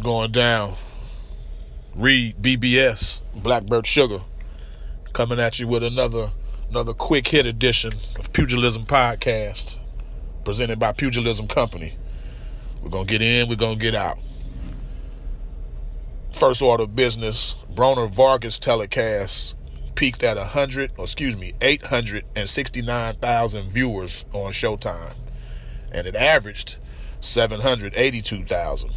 going down? Read BBS, Black Bert Sugar, coming at you with another quick hit edition of Pugilism Podcast, presented by Pugilism Company. We're going to get in, we're going to get out. First order of business, Broner Vargas telecast peaked at 869,000 viewers on Showtime, and it averaged 782,000.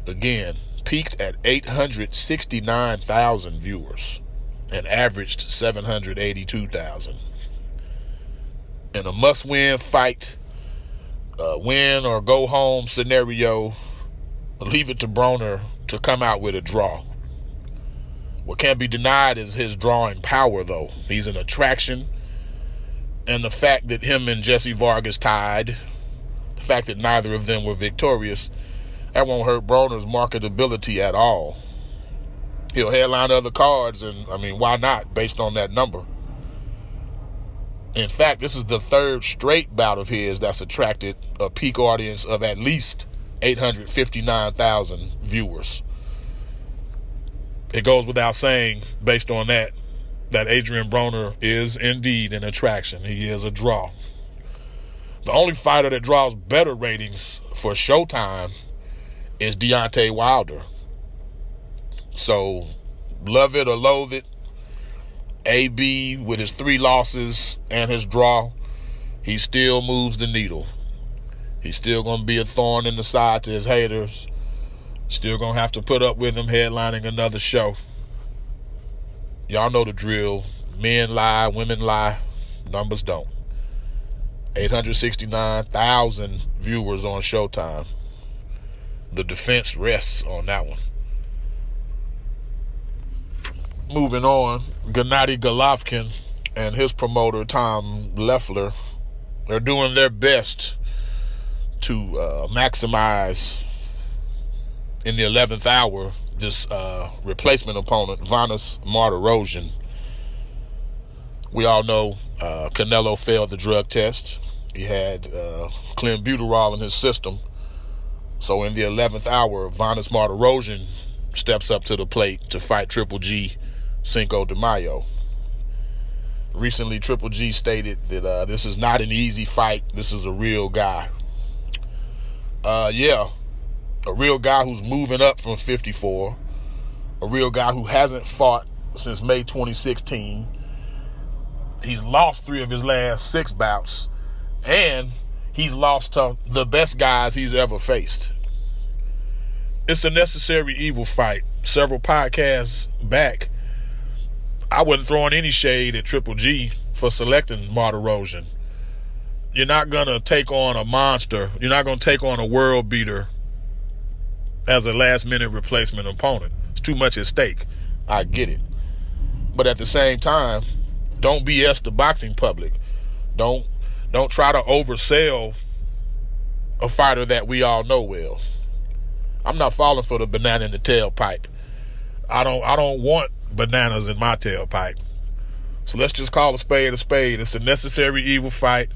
Again, peaked at 869,000 viewers and averaged 782,000. In a must-win fight, win or go home scenario, leave it to Broner to come out with a draw. What can't be denied is his drawing power, though. He's an attraction, and the fact that him and Jesse Vargas tied, the fact that neither of them were victorious, that won't hurt Broner's marketability at all. He'll headline other cards, and why not, based on that number? In fact, this is the third straight bout of his that's attracted a peak audience of at least 859,000 viewers. It goes without saying, based on that Adrian Broner is indeed an attraction. He is a draw. The only fighter that draws better ratings for Showtime is Deontay Wilder. So, love it or loathe it, AB, with his 3 losses and his draw, he still moves the needle. He's still going to be a thorn in the side to his haters. Still going to have to put up with him headlining another show. Y'all know the drill. Men lie, women lie, numbers don't. 869,000 viewers on Showtime. The defense rests on that one. Moving on, Gennady Golovkin and his promoter, Tom Leffler, they're doing their best to maximize in the 11th hour this replacement opponent, Vanes Martirosyan. We all know Canelo failed the drug test. He had clenbuterol in his system. So in the 11th hour, Vanes Martirosyan steps up to the plate to fight Triple G Cinco de Mayo. Recently, Triple G stated that this is not an easy fight. This is a real guy. A real guy who's moving up from 54. A real guy who hasn't fought since May 2016. He's lost 3 of his last 6 bouts. And he's lost to the best guys he's ever faced. It's a necessary evil fight. Several podcasts back, I wasn't throwing any shade at Triple G for selecting Martirosyan. You're not going to take on a monster. You're not going to take on a world beater as a last-minute replacement opponent. It's too much at stake. I get it. But at the same time, don't BS the boxing public. Don't try to oversell a fighter that we all know well. I'm not falling for the banana in the tailpipe. I don't want bananas in my tailpipe. So let's just call a spade a spade. It's a necessary evil fight.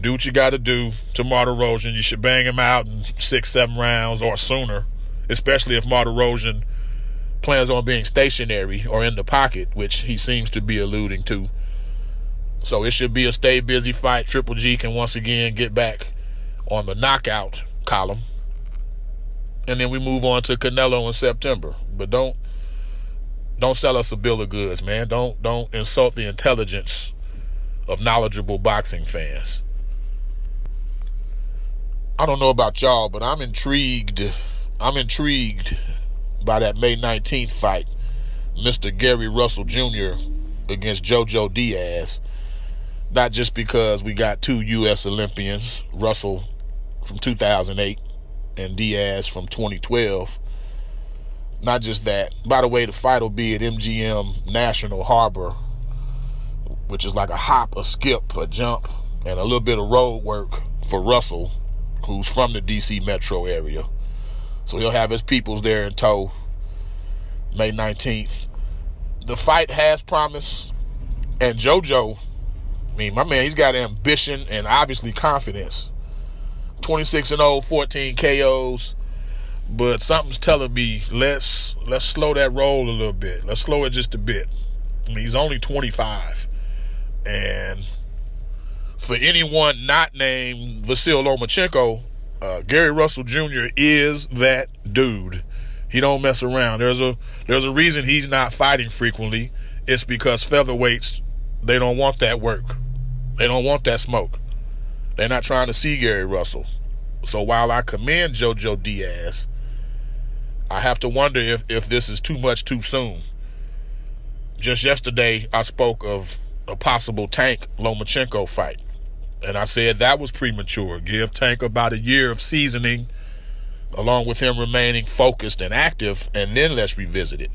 Do what you got to do to Martirosyan. You should bang him out in 6-7 rounds or sooner, especially if Martirosyan plans on being stationary or in the pocket, which he seems to be alluding to. So it should be a stay busy fight. Triple G can once again get back on the knockout column. And then we move on to Canelo in September. But don't sell us a bill of goods, man. Don't insult the intelligence of knowledgeable boxing fans. I don't know about y'all, but I'm intrigued by that May 19th fight, Mr. Gary Russell Jr. against JoJo Diaz. Not just because we got 2 U.S. Olympians, Russell from 2008 and Diaz from 2012. Not just that. By the way, the fight will be at MGM National Harbor, which is like a hop, a skip, a jump, and a little bit of road work for Russell, who's from the D.C. metro area. So he'll have his peoples there in tow May 19th. The fight has promise, and JoJo, my man, he's got ambition and obviously confidence. 26-0, 14 KOs. But something's telling me let's slow that roll a little bit. Let's slow it just a bit. I mean, he's only 25. And for anyone not named Vasyl Lomachenko, Gary Russell Jr. is that dude. He don't mess around. There's a reason he's not fighting frequently. It's because featherweights, they don't want that work. They don't want that smoke. They're not trying to see Gary Russell. So while I commend JoJo Diaz, I have to wonder if this is too much too soon. Just yesterday, I spoke of a possible Tank Lomachenko fight. And I said that was premature. Give Tank about a year of seasoning, along with him remaining focused and active, and then let's revisit it.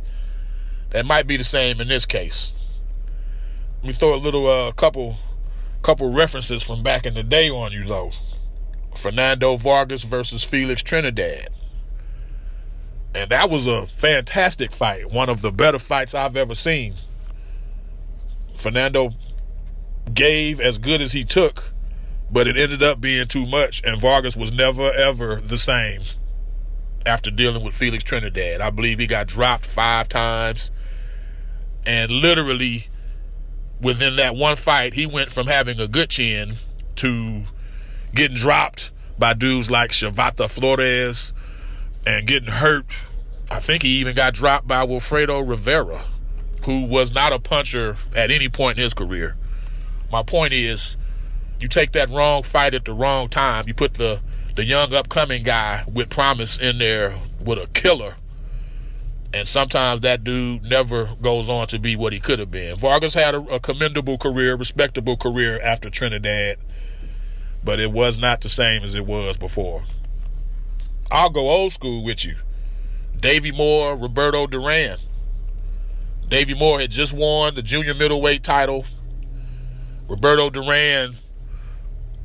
That might be the same in this case. Let me throw a little couple references from back in the day on you, though. Fernando Vargas versus Felix Trinidad. And that was a fantastic fight. One of the better fights I've ever seen. Fernando gave as good as he took, but it ended up being too much, and Vargas was never, ever the same after dealing with Felix Trinidad. I believe he got dropped 5 times, and literally within that one fight, he went from having a good chin to getting dropped by dudes like Shavata Flores and getting hurt. I think he even got dropped by Wilfredo Rivera, who was not a puncher at any point in his career. My point is, you take that wrong fight at the wrong time. You put the young upcoming guy with promise in there with a killer, and sometimes that dude never goes on to be what he could have been. Vargas had a commendable career, respectable career after Trinidad, but it was not the same as it was before. I'll go old school with you. Davey Moore, Roberto Duran. Davey Moore had just won the junior middleweight title. Roberto Duran,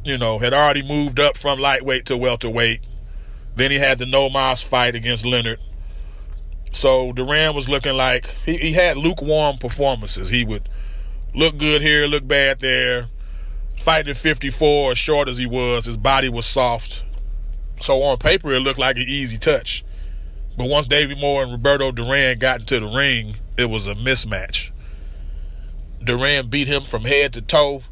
had already moved up from lightweight to welterweight. Then he had the no mas fight against Leonard. So Duran was looking like he had lukewarm performances. He would look good here, look bad there. Fighting at 54, as short as he was, his body was soft. So on paper, it looked like an easy touch. But once Davey Moore and Roberto Duran got into the ring, it was a mismatch. Duran beat him from head to toe,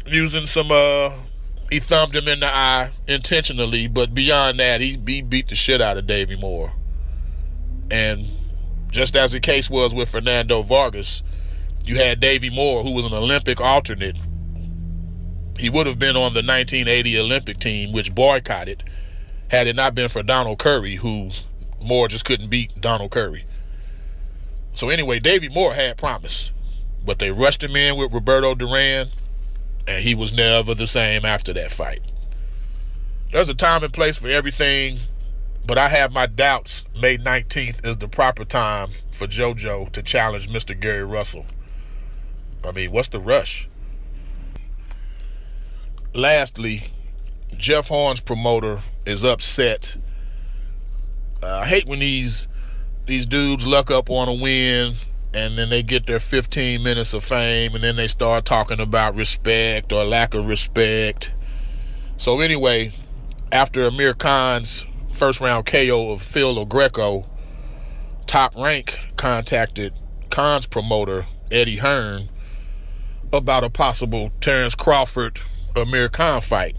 using he thumbed him in the eye intentionally, but beyond that, he beat the shit out of Davey Moore. And just as the case was with Fernando Vargas, you had Davey Moore, who was an Olympic alternate. He would have been on the 1980 Olympic team, which boycotted, had it not been for Donald Curry, who Moore just couldn't beat Donald Curry. So anyway, Davey Moore had promise, but they rushed him in with Roberto Duran, and he was never the same after that fight. There's a time and place for everything, but I have my doubts May 19th is the proper time for JoJo to challenge Mr. Gary Russell. I mean, what's the rush? Lastly, Jeff Horn's promoter is upset. I hate when these dudes luck up on a win and then they get their 15 minutes of fame and then they start talking about respect or lack of respect. So anyway, after Amir Khan's first round KO of Phil LaGreco, Top Rank contacted Khan's promoter, Eddie Hearn, about a possible Terrence Crawford Amir Khan fight,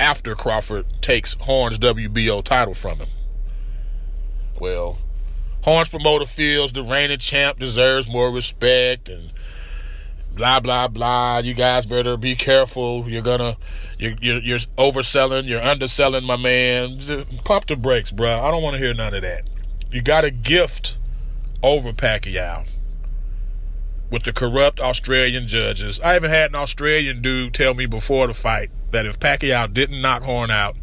after Crawford takes Horn's WBO title from him. Well, Horn's promoter feels the reigning champ deserves more respect and blah, blah, blah. You guys better be careful. You're overselling, you're underselling my man. Just pump the brakes, bro. I don't want to hear none of that. You got a gift over Pacquiao with the corrupt Australian judges. I even had an Australian dude tell me before the fight that if Pacquiao didn't knock Horn out,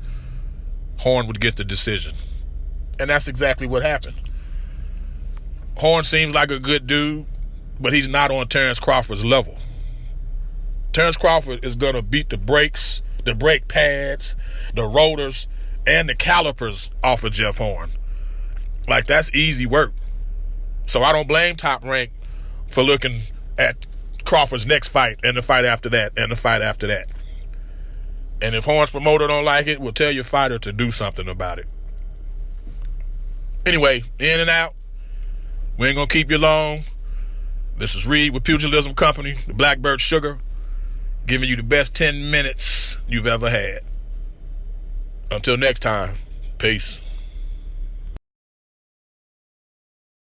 Horn would get the decision. And that's exactly what happened. Horn seems like a good dude, but he's not on Terrence Crawford's level. Terrence Crawford is going to beat the brakes, the brake pads, the rotors, and the calipers off of Jeff Horn. Like, that's easy work. So I don't blame Top Rank for looking at Crawford's next fight and the fight after that and the fight after that. And if Horn's promoter don't like it, we'll tell your fighter to do something about it. Anyway, in and out. We ain't gonna keep you long. This is Reed with Pugilism Company, the Blackbird Sugar, giving you the best 10 minutes you've ever had. Until next time, peace.